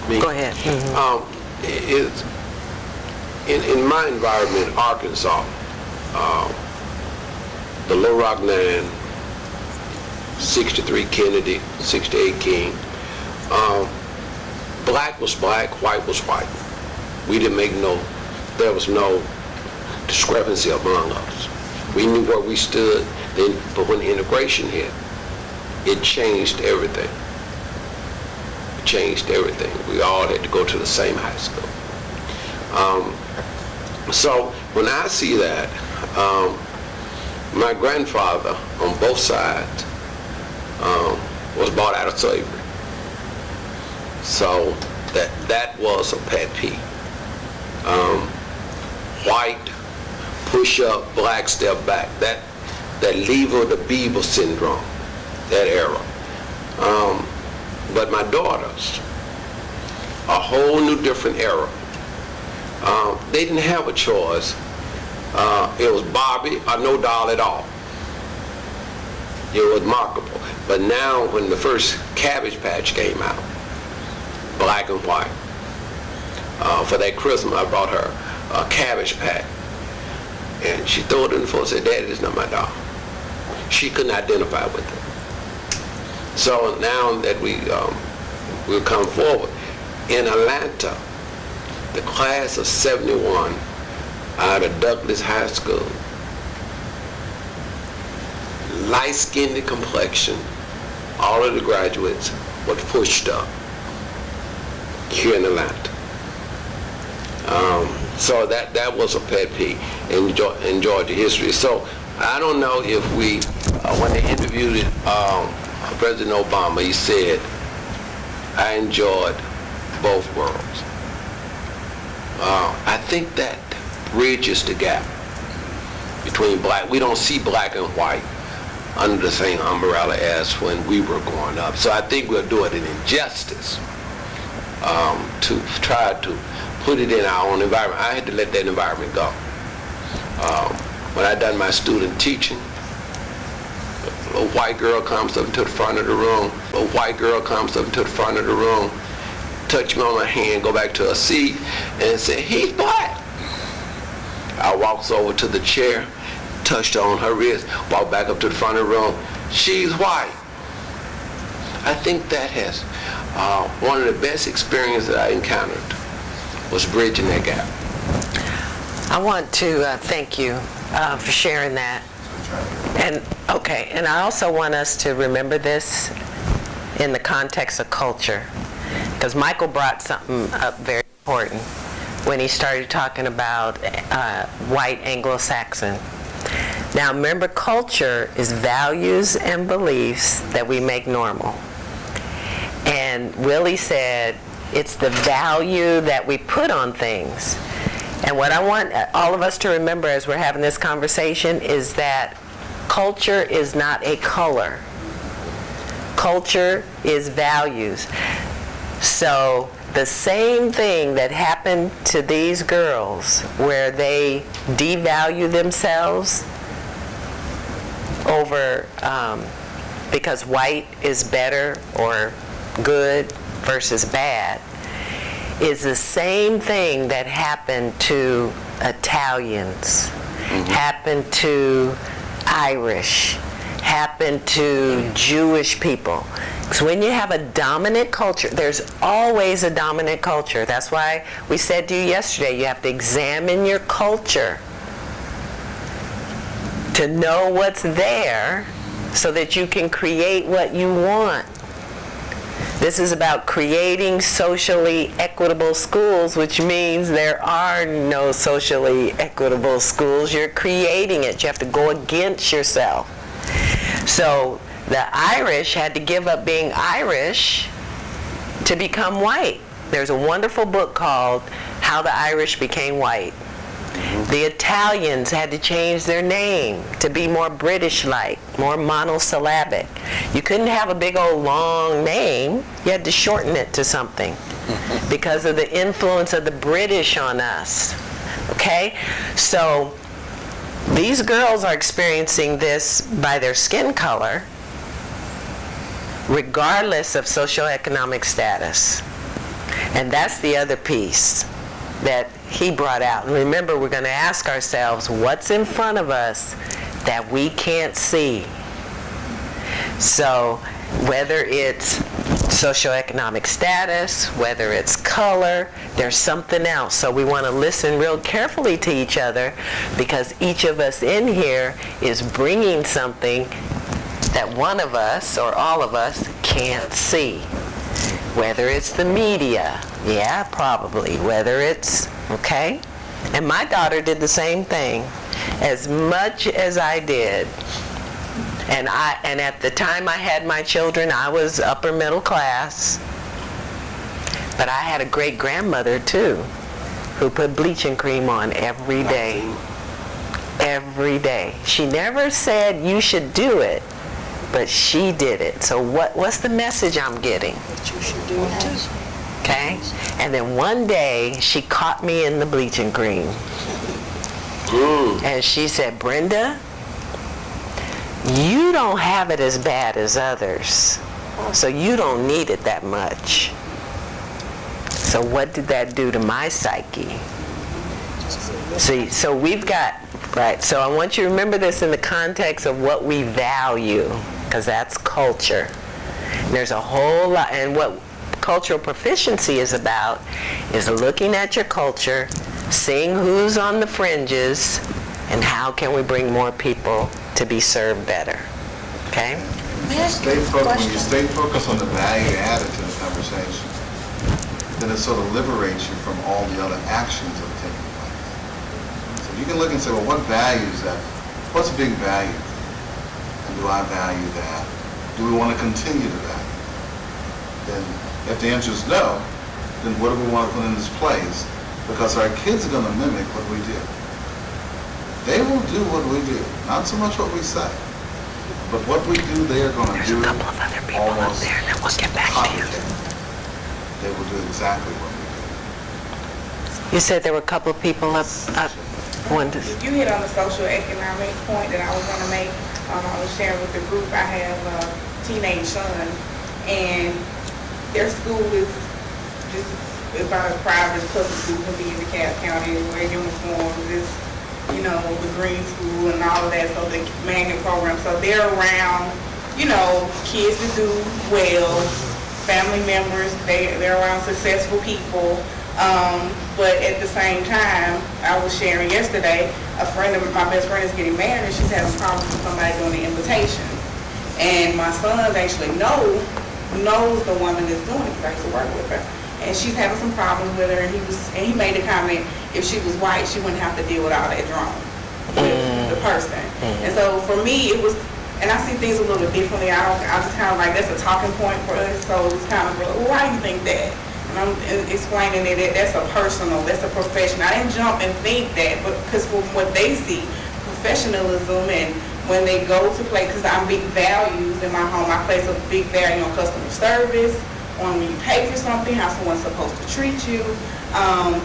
Me? Go ahead. It's, in my environment, Arkansas, the Little Rock 9, 63 Kennedy, 68 King, black was black, white was white. We didn't make there was no discrepancy among us. We knew where we stood, but when the integration hit, it changed everything. It changed everything. We all had to go to the same high school. So when I see that, my grandfather on both sides was bought out of slavery. So that was a pet peeve. White push up, black step back. That Lever the Beaver syndrome, that era. But my daughters, a whole new different era. They didn't have a choice. It was Barbie or no doll at all. It was remarkable. But now when the first Cabbage Patch came out, black and white, for that Christmas I brought her a Cabbage Patch. And she threw it in the floor and said, "Daddy, this is not my doll." She couldn't identify with it. So now that we'll come forward, in Atlanta, the class of 71 out of Douglas High School, light-skinned complexion, all of the graduates was pushed up here in Atlanta. So that was a pet peeve in Georgia history. So I don't know if we, when they interviewed President Obama, he said, "I enjoyed both worlds." I think that bridges the gap between black. We don't see black and white under the same umbrella as when we were growing up. So I think we'll do it an injustice to try to put it in our own environment. I had to let that environment go. When I done my student teaching, a little white girl comes up to the front of the room. A little white girl comes up to the front of the room, touch me on my hand, go back to her seat, and say, "He's black." I walks over to the chair, touched her on her wrist, walked back up to the front of the room. "She's white." I think that has one of the best experiences I encountered was bridging that gap. I want to thank you for sharing that. And I also want us to remember this in the context of culture, because Michael brought something up very important when he started talking about white Anglo-Saxon. Now remember, culture is values and beliefs that we make normal. And Willie said it's the value that we put on things. And what I want all of us to remember as we're having this conversation is that culture is not a color. Culture is values. So the same thing that happened to these girls, where they devalue themselves over because white is better or good versus bad, is the same thing that happened to Italians, happened to Irish, happened to Jewish people. Because when you have a dominant culture, there's always a dominant culture. That's why we said to you yesterday, you have to examine your culture to know what's there so that you can create what you want. This is about creating socially equitable schools, which means there are no socially equitable schools. You're creating it. You have to go against yourself. So the Irish had to give up being Irish to become white. There's a wonderful book called How the Irish Became White. The Italians had to change their name to be more British-like, more monosyllabic. You couldn't have a big old long name. You had to shorten it to something because of the influence of the British on us. Okay? So these girls are experiencing this by their skin color, regardless of socioeconomic status. And that's the other piece that he brought out. And remember, we're going to ask ourselves, what's in front of us that we can't see? So whether it's socioeconomic status, whether it's color, there's something else. So we want to listen real carefully to each other, because each of us in here is bringing something that one of us or all of us can't see. Whether it's the media, yeah, probably. Whether it's, okay? And my daughter did the same thing. As much as I did, and at the time I had my children, I was upper middle class, but I had a great grandmother too, who put bleaching cream on every day. Every day. She never said you should do it, but she did it. So what's the message I'm getting? But you should do it too. Okay? And then one day, she caught me in the bleaching cream. And she said, Brenda, you don't have it as bad as others, so you don't need it that much. So what did that do to my psyche? See, so we've got, right, so I want you to remember this in the context of what we value, because that's culture. There's a whole lot, and what cultural proficiency is about is looking at your culture, seeing who's on the fringes, and how can we bring more people to be served better. Okay? May I ask you a When question? you stay focused on the value added to the conversation, then it sort of liberates you from all the other actions that are taking place. So you can look and say, well, what value is that? What's a big value? And do I value that? Do we want to continue to value? Then if the answer is no, then what do we want to put in this place? Because our kids are going to mimic what we do. They will do what we do, not so much what we say. But what we do, they are going to do There's a couple of other people up almost there, and then we'll get back to you. copycat. They will do exactly what we do. You said there were a couple of people up. One to, You hit on the social economic point that I was going to make. I was sharing with the group. I have a teenage son, and their school is just about as private as public school can be in DeKalb County. They wear uniforms. It's, you know, the green school and all of that. So the magnet program. So they're around, you know, kids that do well, family members. They're around successful people. But at the same time, I was sharing yesterday, my best friend is getting married, and she's having problems with somebody doing the invitation. And my son actually knows the woman that's doing it, because I used to work with her. And she's having some problems with her, and he made the comment, if she was white, she wouldn't have to deal with all that drama with the person. And so for me, it was, and I see things a little bit differently. I just kind of like, that's a talking point for us. So it's kind of, well, why do you think that? And I'm explaining that that's a personal, that's a profession. I didn't jump and think that, but because from what they see, professionalism, and when they go to play, because I'm big values in my home, I place a big value on customer service, on when you pay for something, how someone's supposed to treat you,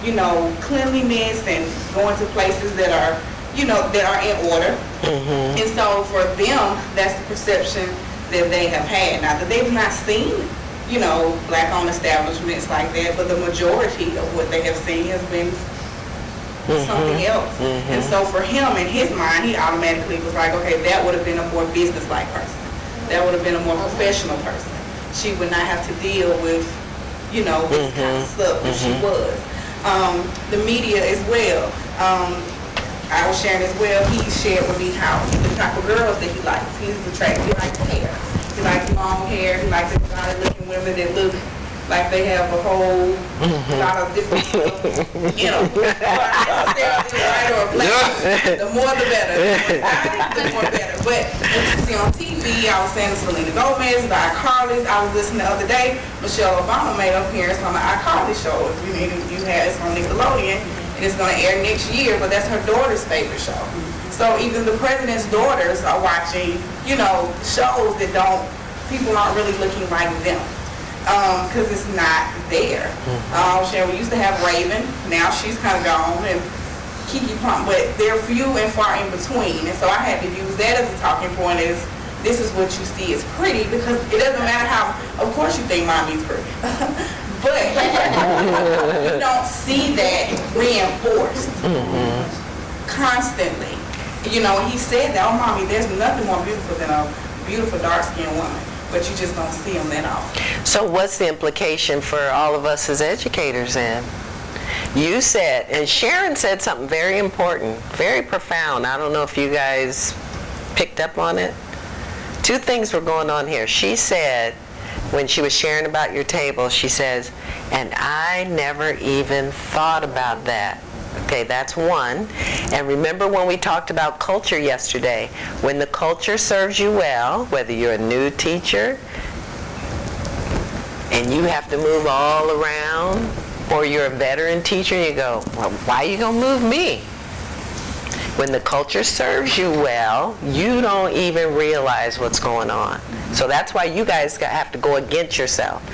you know, cleanliness, and going to places that are, you know, that are in order. And so for them, that's the perception that they have had. Now that they've not seen, you know, black-owned establishments like that, but the majority of what they have seen has been something else. And so for him, in his mind, he automatically was like, okay, that would have been a more business-like person. That would have been a more professional person. She would not have to deal with, you know, this kind of stuff that she was. The media as well. I was sharing as well, he shared with me how the type of girls that he likes. He's attracted, he likes hair. He likes long hair. He likes exotic looking women that look like they have a whole lot of different stuff, you know, not necessarily white or black. The more the better. The more the better. But as you see on TV, I was saying Selena Gomez, the iCarly. I was listening the other day, Michelle Obama made an appearance on the iCarly show. You had it's on Nickelodeon, and it's going to air next year, but that's her daughter's favorite show. So even the president's daughters are watching, you know, shows that people aren't really looking like them. Because it's not there. We used to have Raven, now she's kind of gone, and Kiki Pump, but they're few and far in between. And so I had to use that as a talking point, is this is what you see is pretty, because it doesn't matter how, of course you think mommy's pretty, but You don't see that reinforced constantly. You know, he said that, oh, mommy, there's nothing more beautiful than a beautiful dark-skinned woman, but you just don't see them that often. So what's the implication for all of us as educators then? You said, and Sharon said something very important, very profound. I don't know if you guys picked up on it. Two things were going on here. She said, when she was sharing about your table, she says, and I never even thought about that. Okay, that's one. And remember when we talked about culture yesterday, when the culture serves you well, whether you're a new teacher and you have to move all around, or you're a veteran teacher and you go, well, why are you going to move me? When the culture serves you well, you don't even realize what's going on. So that's why you guys have to go against yourself.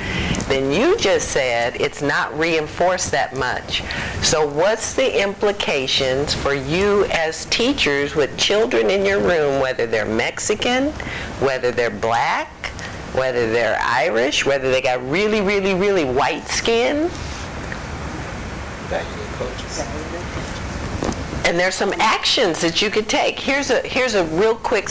Then you just said it's not reinforced that much. So what's the implications for you as teachers with children in your room, whether they're Mexican, whether they're black, whether they're Irish, whether they got really, really, really white skin? And there's some actions that you could take. Here's a real quick